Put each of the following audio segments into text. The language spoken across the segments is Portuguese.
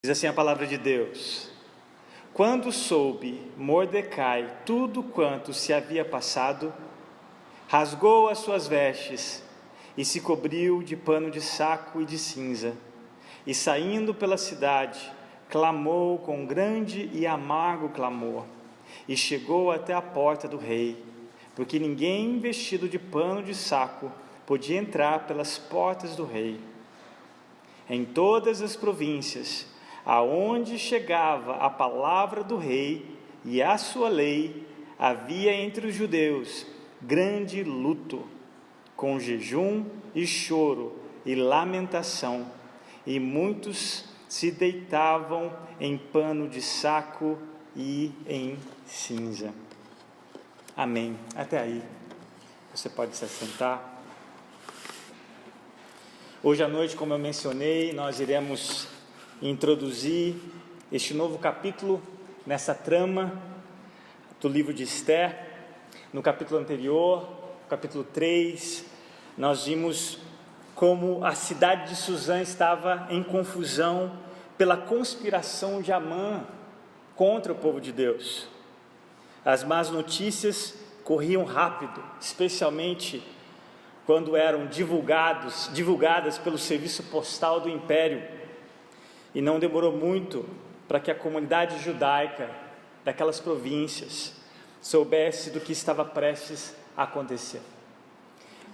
Diz assim a palavra de Deus: quando soube Mordecai tudo quanto se havia passado, rasgou as suas vestes e se cobriu de pano de saco e de cinza, e saindo pela cidade, clamou com grande e amargo clamor, e chegou até a porta do rei, porque ninguém vestido de pano de saco podia entrar pelas portas do rei. Em todas as províncias aonde chegava a palavra do rei e a sua lei, havia entre os judeus grande luto, com jejum e choro e lamentação, e muitos se deitavam em pano de saco e em cinza. Amém. Até aí. Você pode se assentar. Hoje à noite, como eu mencionei, nós iremos introduzir este novo capítulo nessa trama do livro de Esther. No capítulo anterior, capítulo 3, nós vimos como a cidade de Suzã estava em confusão pela conspiração de Amã contra o povo de Deus. As más notícias corriam rápido, especialmente quando eram divulgadas pelo serviço postal do império. E não demorou muito para que a comunidade judaica daquelas províncias soubesse do que estava prestes a acontecer.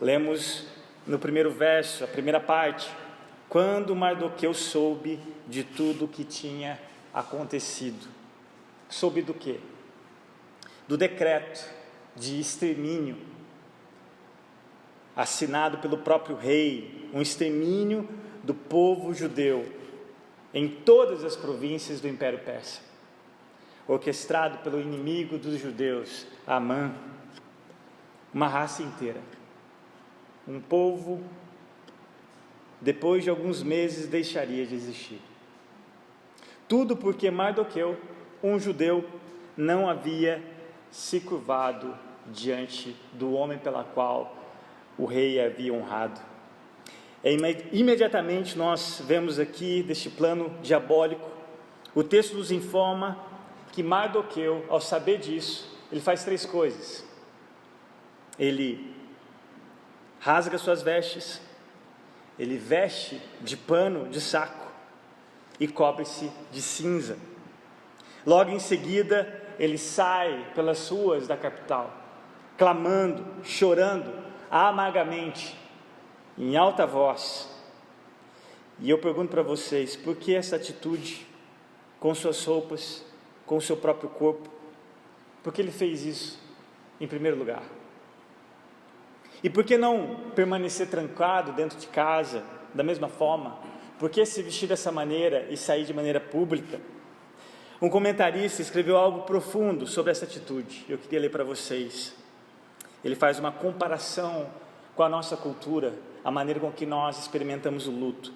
Lemos no primeiro verso, a primeira parte: quando Mardoqueu soube de tudo o que tinha acontecido. Soube do quê? Do decreto de extermínio assinado pelo próprio rei, um extermínio do povo judeu em todas as províncias do Império Persa, orquestrado pelo inimigo dos judeus, Amã. Uma raça inteira, um povo, depois de alguns meses deixaria de existir. Tudo porque Mardoqueu, um judeu, não havia se curvado diante do homem pela qual o rei havia honrado. Imediatamente nós vemos aqui, deste plano diabólico, o texto nos informa que Mardoqueu, ao saber disso, ele faz três coisas. Ele rasga suas vestes, ele veste de pano de saco e cobre-se de cinza. Logo em seguida, ele sai pelas ruas da capital, clamando, chorando amargamente, em alta voz. E eu pergunto para vocês, por que essa atitude com suas roupas, com o seu próprio corpo? Por que ele fez isso em primeiro lugar? E por que não permanecer trancado dentro de casa da mesma forma? Por que se vestir dessa maneira e sair de maneira pública? Um comentarista escreveu algo profundo sobre essa atitude. Eu queria ler para vocês. Ele faz uma comparação com a nossa cultura, a maneira com que nós experimentamos o luto.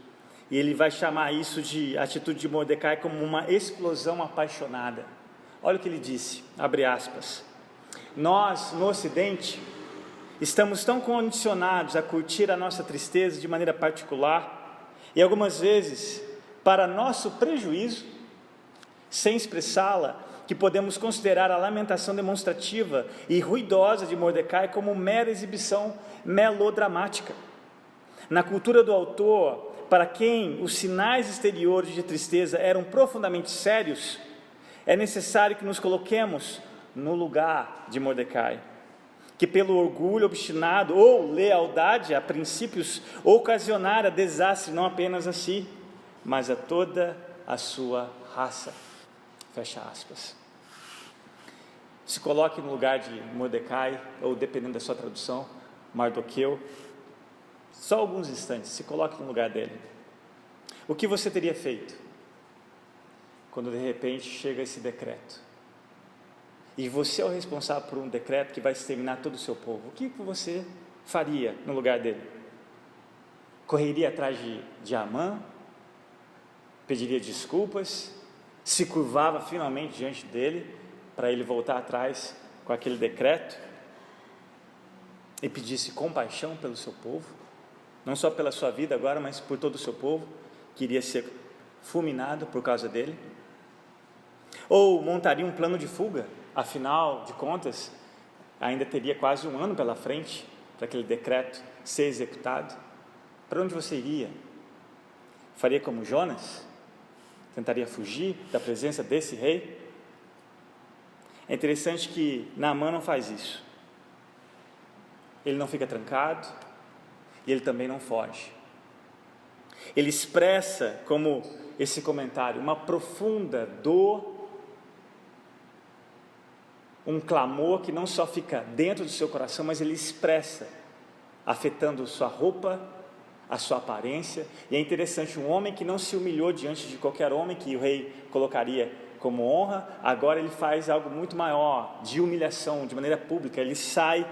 E ele vai chamar isso de atitude de Mordecai como uma explosão apaixonada. Olha o que ele disse, abre aspas: nós, no Ocidente, estamos tão condicionados a curtir a nossa tristeza de maneira particular, e algumas vezes, para nosso prejuízo, sem expressá-la, que podemos considerar a lamentação demonstrativa e ruidosa de Mordecai como mera exibição melodramática. Na cultura do autor, para quem os sinais exteriores de tristeza eram profundamente sérios, é necessário que nos coloquemos no lugar de Mordecai, que pelo orgulho obstinado ou lealdade a princípios ocasionara desastre não apenas a si, mas a toda a sua raça. Fecha aspas. Se coloque no lugar de Mordecai, ou dependendo da sua tradução, Mardoqueu. Só alguns instantes, se coloque no lugar dele. O que você teria feito quando de repente chega esse decreto? E você é o responsável por um decreto que vai exterminar todo o seu povo. O que você faria no lugar dele? Correria atrás de Amã? Pediria desculpas? Se curvava finalmente diante dele para ele voltar atrás com aquele decreto? E pedisse compaixão pelo seu povo? Não só pela sua vida agora, mas por todo o seu povo, que iria ser fulminado por causa dele? Ou montaria um plano de fuga? Afinal de contas, ainda teria quase um ano pela frente para aquele decreto ser executado. Para onde você iria? Faria como Jonas? Tentaria fugir da presença desse rei? É interessante que Naamã não faz isso. Ele não fica trancado e ele também não foge. Ele expressa, como esse comentário, uma profunda dor, um clamor que não só fica dentro do seu coração, mas ele expressa, afetando sua roupa, a sua aparência. E é interessante, um homem que não se humilhou diante de qualquer homem que o rei colocaria como honra, agora ele faz algo muito maior, de humilhação, de maneira pública. Ele sai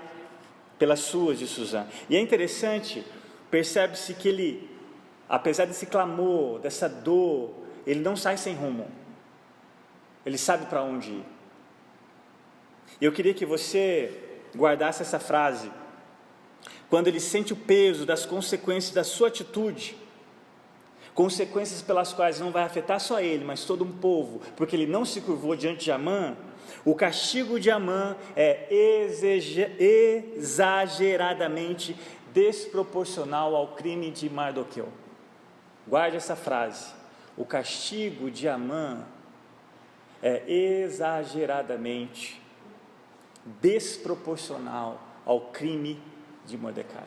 pelas ruas de Suzã. E é interessante, percebe-se que ele, apesar desse clamor, dessa dor, ele não sai sem rumo. Ele sabe para onde ir. Eu queria que você guardasse essa frase. Quando ele sente o peso das consequências da sua atitude, consequências pelas quais não vai afetar só ele, mas todo um povo, porque ele não se curvou diante de Amã, o castigo de Amã é exageradamente desproporcional ao crime de Mardoqueu. Guarde essa frase. O castigo de Amã é exageradamente desproporcional ao crime de Mordecai.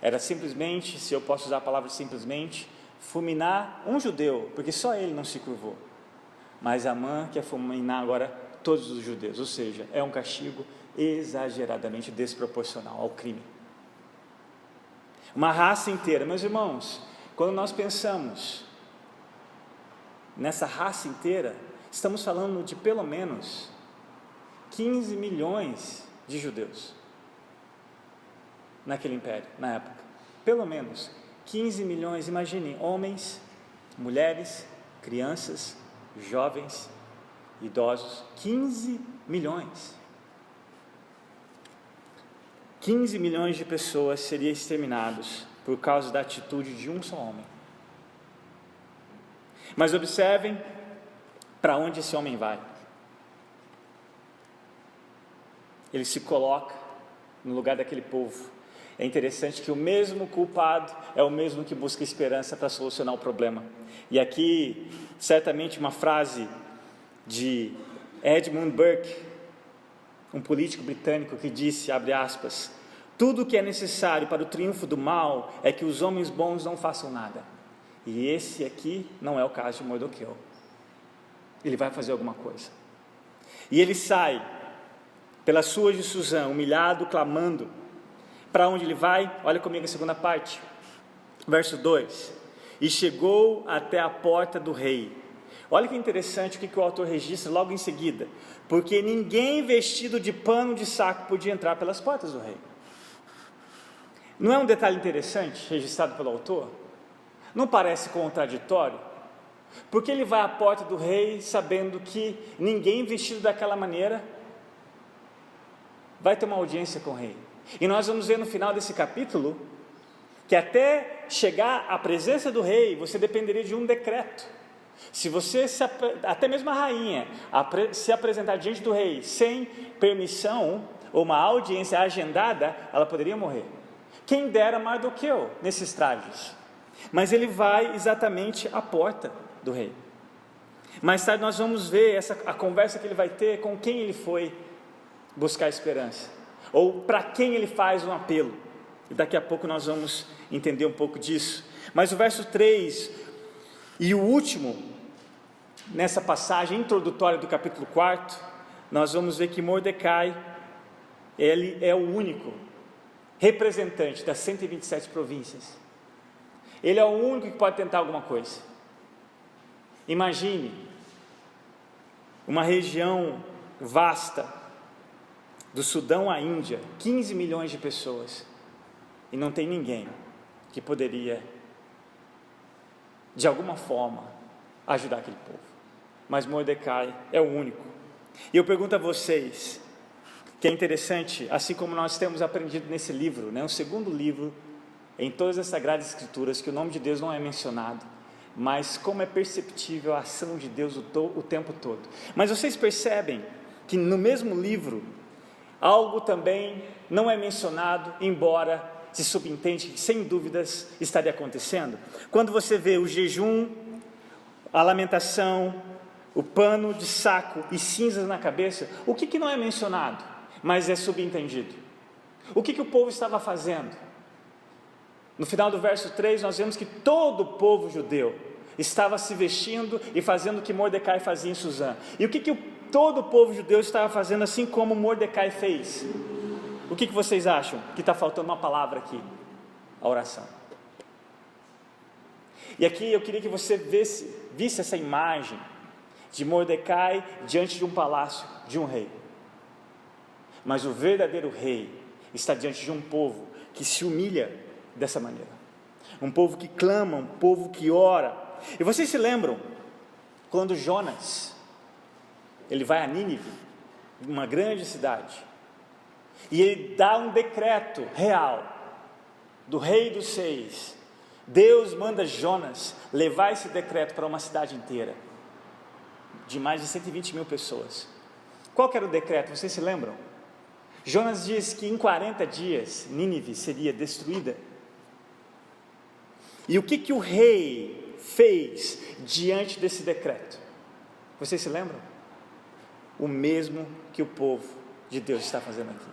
Era simplesmente, se eu posso usar a palavra simplesmente, fulminar um judeu, porque só ele não se curvou. Mas Amã quer fulminar agora todos os judeus, ou seja, é um castigo exageradamente desproporcional ao crime. Uma raça inteira, meus irmãos, quando nós pensamos nessa raça inteira, estamos falando de pelo menos 15 milhões de judeus naquele império, na época. Pelo menos 15 milhões, imaginem, homens, mulheres, crianças, jovens, idosos, 15 milhões. 15 milhões de pessoas seriam exterminados por causa da atitude de um só homem. Mas observem para onde esse homem vai. Ele se coloca no lugar daquele povo. É interessante que o mesmo culpado é o mesmo que busca esperança para solucionar o problema. E aqui, certamente uma frase de Edmund Burke, um político britânico, que disse, abre aspas, tudo o que é necessário para o triunfo do mal é que os homens bons não façam nada. E esse aqui não é o caso de Mardoqueu. Ele vai fazer alguma coisa. E ele sai pelas ruas de Suzã, humilhado, clamando. Para onde ele vai? Olha comigo a segunda parte, verso 2. E chegou até a porta do rei. Olha que interessante o que o autor registra logo em seguida. Porque ninguém vestido de pano de saco podia entrar pelas portas do rei. Não é um detalhe interessante registrado pelo autor? Não parece contraditório? Porque ele vai à porta do rei sabendo que ninguém vestido daquela maneira vai ter uma audiência com o rei. E nós vamos ver no final desse capítulo que até chegar à presença do rei, você dependeria de um decreto. Se você, até mesmo a rainha, se apresentar diante do rei sem permissão ou uma audiência agendada, ela poderia morrer. Quem dera Mardoqueu nesses trajes. Mas ele vai exatamente à porta do rei. Mais tarde nós vamos ver a conversa que ele vai ter com quem ele foi buscar esperança, ou para quem ele faz um apelo. E daqui a pouco nós vamos entender um pouco disso. Mas o verso 3 e o último, nessa passagem introdutória do capítulo 4, nós vamos ver que Mordecai, ele é o único representante das 127 províncias. Ele é o único que pode tentar alguma coisa. Imagine uma região vasta, do Sudão à Índia, 15 milhões de pessoas, e não tem ninguém que poderia, de alguma forma, ajudar aquele povo. Mas Mordecai é o único. E eu pergunto a vocês, que é interessante, assim como nós temos aprendido nesse livro, o segundo livro em todas as Sagradas Escrituras, que o nome de Deus não é mencionado, mas como é perceptível a ação de Deus o tempo todo. Mas vocês percebem que no mesmo livro, algo também não é mencionado, embora se subentende que sem dúvidas estaria acontecendo. Quando você vê o jejum, a lamentação, o pano de saco e cinzas na cabeça, o que não é mencionado, mas é subentendido? O que o povo estava fazendo? No final do verso 3 nós vemos que todo o povo judeu estava se vestindo e fazendo o que Mordecai fazia em Suzã. E o que todo o povo judeu estava fazendo, assim como Mordecai fez? O que vocês acham? Que está faltando uma palavra aqui: a oração. E aqui eu queria que você visse essa imagem de Mordecai diante de um palácio, de um rei. Mas o verdadeiro rei está diante de um povo que se humilha dessa maneira, um povo que clama, um povo que ora. E vocês se lembram quando Jonas, ele vai a Nínive, uma grande cidade, e ele dá um decreto real do rei dos seis. Deus manda Jonas levar esse decreto para uma cidade inteira, de mais de 120 mil pessoas. Qual que era o decreto? Vocês se lembram? Jonas diz que em 40 dias Nínive seria destruída. E o que o rei fez diante desse decreto? Vocês se lembram? O mesmo que o povo de Deus está fazendo aqui.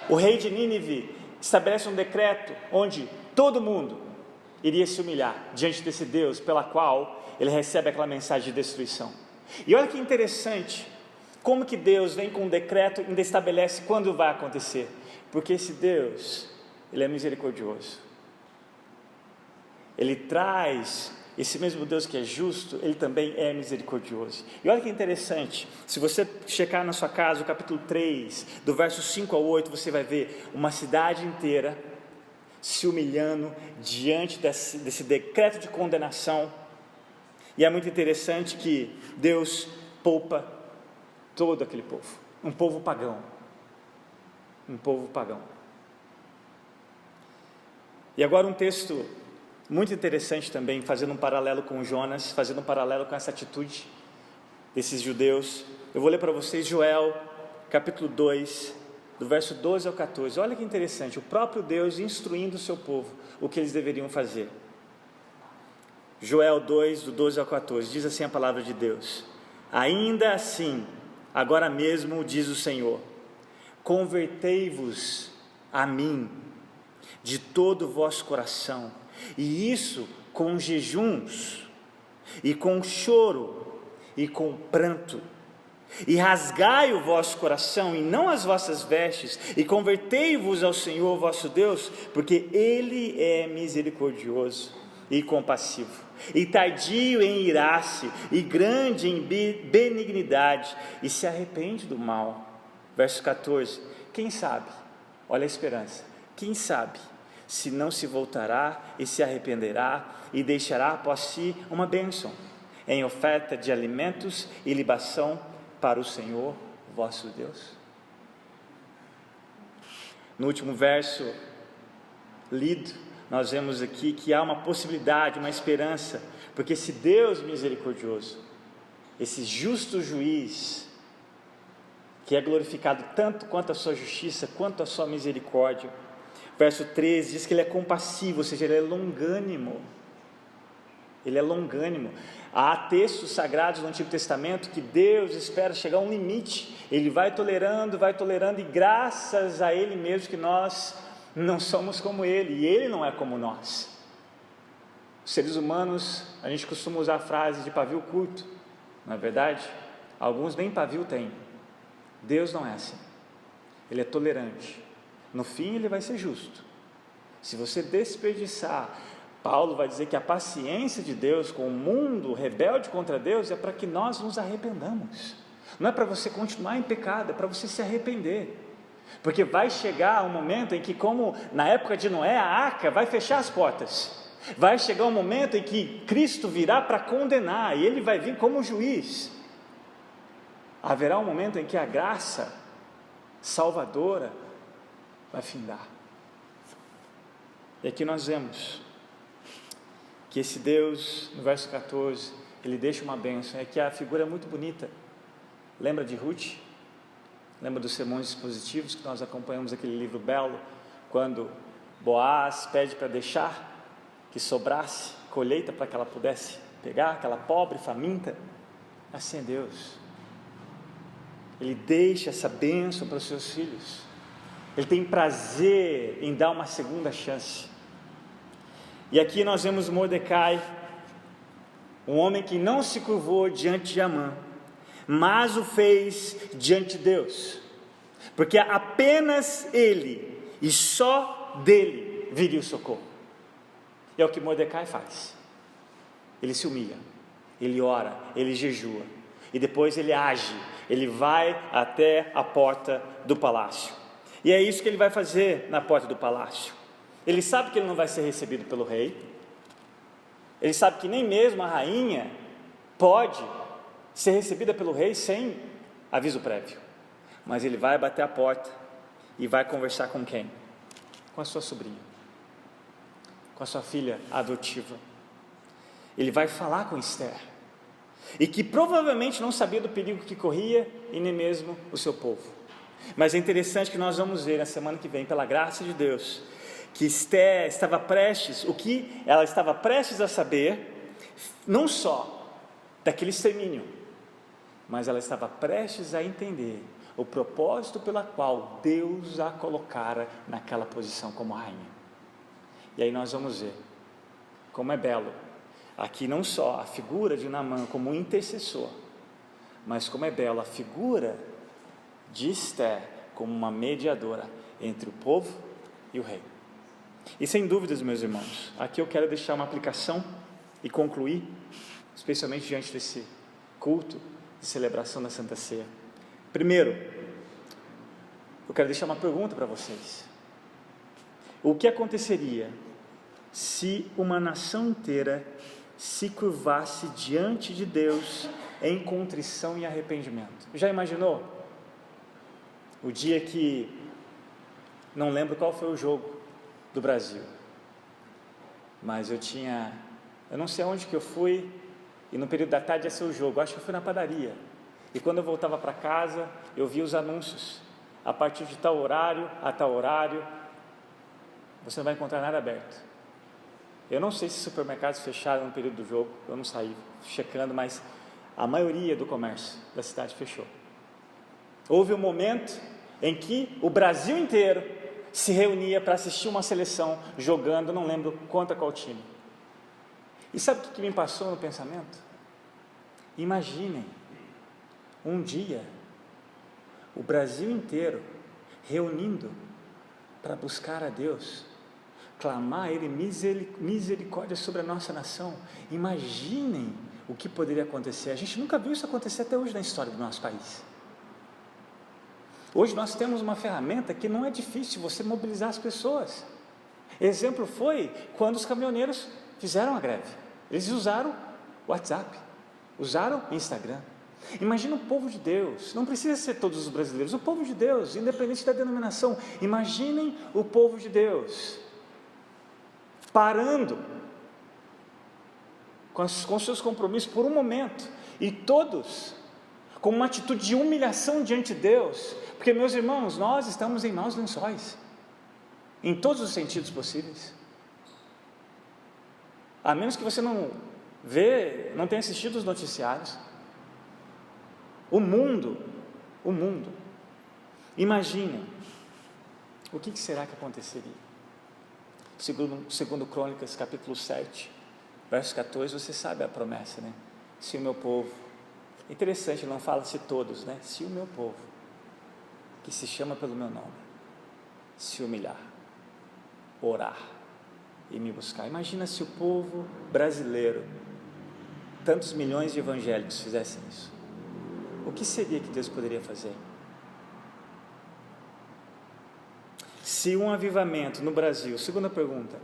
O rei de Nínive estabelece um decreto onde todo mundo iria se humilhar diante desse Deus pela qual ele recebe aquela mensagem de destruição. E olha que interessante, como que Deus vem com um decreto e ainda estabelece quando vai acontecer, porque esse Deus, ele é misericordioso, ele traz, esse mesmo Deus que é justo, ele também é misericordioso. E olha que interessante, se você checar na sua casa o capítulo 3, do verso 5 ao 8, você vai ver uma cidade inteira se humilhando diante desse decreto de condenação. E é muito interessante que Deus poupa todo aquele povo, um povo pagão, E agora um texto muito interessante também, fazendo um paralelo com Jonas, fazendo um paralelo com essa atitude desses judeus. Eu vou ler para vocês Joel, capítulo 2, do verso 12 ao 14, olha que interessante, o próprio Deus instruindo o seu povo, o que eles deveriam fazer. Joel 2, do 12 ao 14, diz assim a palavra de Deus: ainda assim, agora mesmo diz o Senhor, convertei-vos a mim, de todo o vosso coração, e isso com jejuns, e com choro, e com pranto, e rasgai o vosso coração, e não as vossas vestes, e convertei-vos ao Senhor vosso Deus, porque Ele é misericordioso e compassivo, e tardio em irar-se, e grande em benignidade, e se arrepende do mal. Verso 14, quem sabe, olha a esperança, quem sabe, se não se voltará e se arrependerá, e deixará após si uma bênção, em oferta de alimentos e libação para o Senhor vosso Deus. No último verso lido, nós vemos aqui que há uma possibilidade, uma esperança, porque esse Deus misericordioso, esse justo juiz, que é glorificado tanto quanto a sua justiça, quanto a sua misericórdia. Verso 13 diz que ele é compassivo, ou seja, ele é longânimo. Ele é longânimo. Há textos sagrados no Antigo Testamento que Deus espera chegar a um limite, ele vai tolerando, e graças a ele mesmo que nós não somos como ele, e ele não é como nós. Os seres humanos, a gente costuma usar a frase de pavio curto, não é verdade? Alguns nem pavio têm. Deus não é assim, ele é tolerante, no fim ele vai ser justo. Se você desperdiçar, Paulo vai dizer que a paciência de Deus com o mundo rebelde contra Deus é para que nós nos arrependamos, não é para você continuar em pecado, é para você se arrepender, porque vai chegar um momento em que, como na época de Noé, a arca vai fechar as portas, vai chegar um momento em que Cristo virá para condenar, e ele vai vir como juiz. Haverá um momento em que a graça salvadora vai findar. E aqui nós vemos que esse Deus, no verso 14, ele deixa uma bênção, é que a figura é muito bonita. Lembra de Ruth? Lembra dos sermões expositivos que nós acompanhamos aquele livro belo, quando Boaz pede para deixar que sobrasse colheita para que ela pudesse pegar, aquela pobre faminta? Assim é Deus. Ele deixa essa bênção para os seus filhos. Ele tem prazer em dar uma segunda chance. E aqui nós vemos Mordecai, um homem que não se curvou diante de Amã, mas o fez diante de Deus, porque apenas ele e só dele viria o socorro. E é o que Mordecai faz. Ele se humilha, ele ora, ele jejua, e depois ele age, ele vai até a porta do palácio. E é isso que ele vai fazer na porta do palácio. Ele sabe que ele não vai ser recebido pelo rei, ele sabe que nem mesmo a rainha pode ser recebida pelo rei sem aviso prévio, mas ele vai bater a porta e vai conversar com quem? Com a sua sobrinha, com a sua filha adotiva. Ele vai falar com Esther, e que provavelmente não sabia do perigo que corria, e nem mesmo o seu povo. Mas é interessante que nós vamos ver na semana que vem, pela graça de Deus, que Esther estava prestes, o que ela estava prestes a saber, não só daquele extermínio, mas ela estava prestes a entender o propósito pela qual Deus a colocara naquela posição como rainha. E aí nós vamos ver como é belo aqui não só a figura de Naamã como um intercessor, mas como é belo a figura de Esther como uma mediadora entre o povo e o rei. E sem dúvidas, meus irmãos, aqui eu quero deixar uma aplicação e concluir, especialmente diante desse culto de celebração da Santa Ceia. Primeiro, eu quero deixar uma pergunta para vocês. O que aconteceria se uma nação inteira se curvasse diante de Deus em contrição e arrependimento? Já imaginou? O dia que, não lembro qual foi o jogo do Brasil, mas eu não sei aonde que eu fui, e no período da tarde ia ser o jogo, acho que eu fui na padaria, e quando eu voltava para casa, eu vi os anúncios, a partir de tal horário, a tal horário, você não vai encontrar nada aberto. Eu não sei se supermercados fecharam no período do jogo, eu não saí checando, mas a maioria do comércio da cidade fechou. Houve um momento em que o Brasil inteiro se reunia para assistir uma seleção jogando, não lembro contra qual time. E sabe o que me passou no pensamento? Imaginem um dia o Brasil inteiro reunindo para buscar a Deus, clamar a Ele misericórdia sobre a nossa nação. Imaginem o que poderia acontecer. A gente nunca viu isso acontecer até hoje na história do nosso país. Hoje nós temos uma ferramenta que não é difícil você mobilizar as pessoas. Exemplo foi quando os caminhoneiros fizeram a greve. Eles usaram o WhatsApp, usaram o Instagram. Imagina o povo de Deus, não precisa ser todos os brasileiros, o povo de Deus, independente da denominação. Imaginem o povo de Deus parando com seus compromissos por um momento, e todos com uma atitude de humilhação diante de Deus, porque, meus irmãos, nós estamos em maus lençóis, em todos os sentidos possíveis. A menos que você não tenha assistido os noticiários. O mundo, imaginem, o que será que aconteceria? Segundo Crônicas, capítulo 7, verso 14, você sabe a promessa, né? Se o meu povo, interessante, não fala se todos, né? Se o meu povo, que se chama pelo meu nome, se humilhar, orar e me buscar. Imagina se o povo brasileiro, tantos milhões de evangélicos fizessem isso. O que seria que Deus poderia fazer? Se um avivamento no Brasil, segunda pergunta,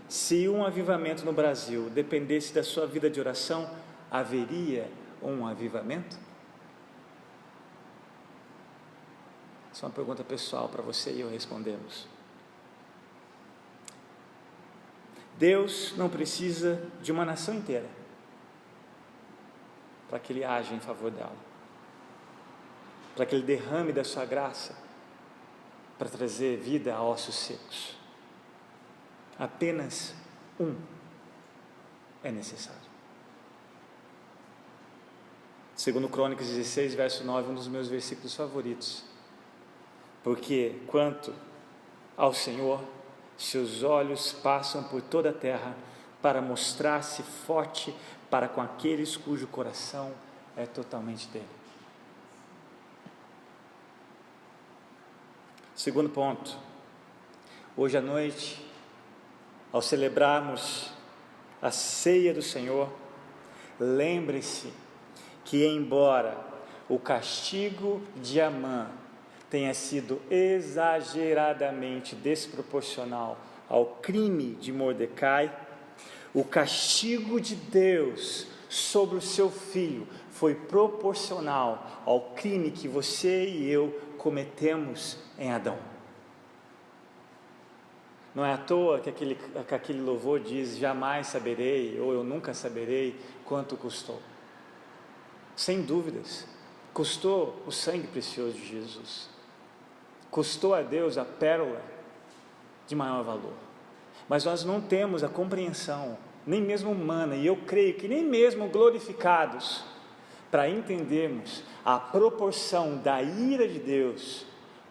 se um avivamento no Brasil dependesse da sua vida de oração, haveria um avivamento? Essa é uma pergunta pessoal para você e eu respondemos. Deus não precisa de uma nação inteira para que Ele haja em favor dela, para que Ele derrame da sua graça, para trazer vida a ossos secos. Apenas um é necessário. Segundo Crônicas 16, verso 9, um dos meus versículos favoritos. Porque quanto ao Senhor, seus olhos passam por toda a terra para mostrar-se forte para com aqueles cujo coração é totalmente dele. Segundo ponto, hoje à noite, ao celebrarmos a ceia do Senhor, lembre-se que, embora o castigo de Amã tenha sido exageradamente desproporcional ao crime de Mordecai, o castigo de Deus sobre o seu filho foi proporcional ao crime que você e eu cometemos em Adão. Não é à toa que aquele louvor diz: jamais saberei, ou eu nunca saberei quanto custou. Sem dúvidas, custou o sangue precioso de Jesus, custou a Deus a pérola de maior valor, mas nós não temos a compreensão, nem mesmo humana, e eu creio que nem mesmo glorificados, para entendermos a proporção da ira de Deus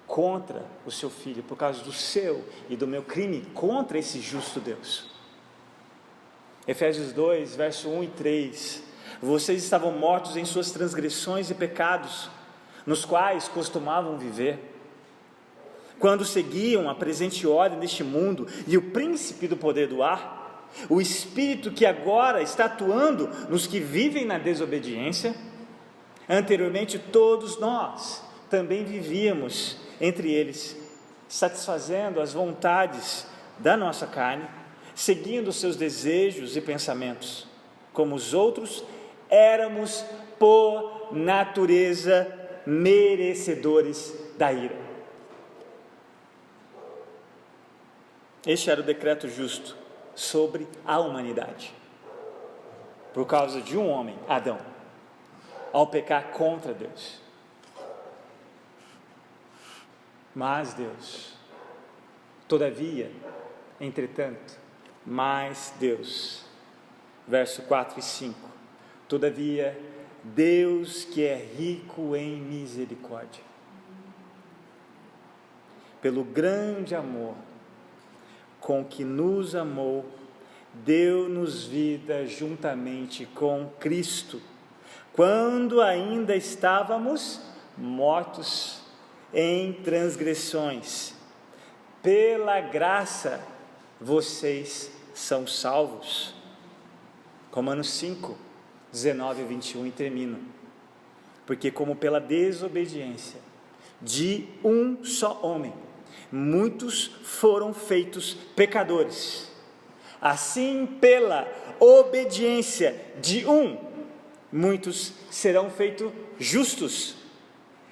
contra o seu filho, por causa do seu e do meu crime contra esse justo Deus. Efésios 2, verso 1 e 3, vocês estavam mortos em suas transgressões e pecados, nos quais costumavam viver, quando seguiam a presente ordem deste mundo e o príncipe do poder do ar, o espírito que agora está atuando nos que vivem na desobediência. Anteriormente todos nós também vivíamos entre eles, satisfazendo as vontades da nossa carne, seguindo os seus desejos e pensamentos. Como os outros, éramos por natureza merecedores da ira. Este era o decreto justo sobre a humanidade, por causa de um homem, Adão, ao pecar contra Deus. Mas Deus, todavia, entretanto, mas Deus, verso 4 e 5, todavia, Deus que é rico em misericórdia, pelo grande amor com que nos amou, deu-nos vida juntamente com Cristo, quando ainda estávamos mortos em transgressões. Pela graça vocês são salvos. Romanos 5, 19 e 21, e termino. Porque como pela desobediência de um só homem, muitos foram feitos pecadores, assim pela obediência de um, muitos serão feitos justos.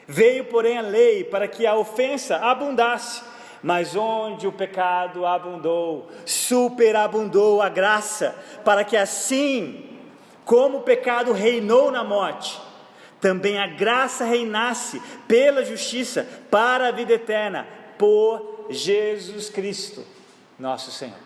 Veio, porém, a lei para que a ofensa abundasse, mas onde o pecado abundou, superabundou a graça, para que assim como o pecado reinou na morte, também a graça reinasse pela justiça para a vida eterna, por Jesus Cristo, nosso Senhor.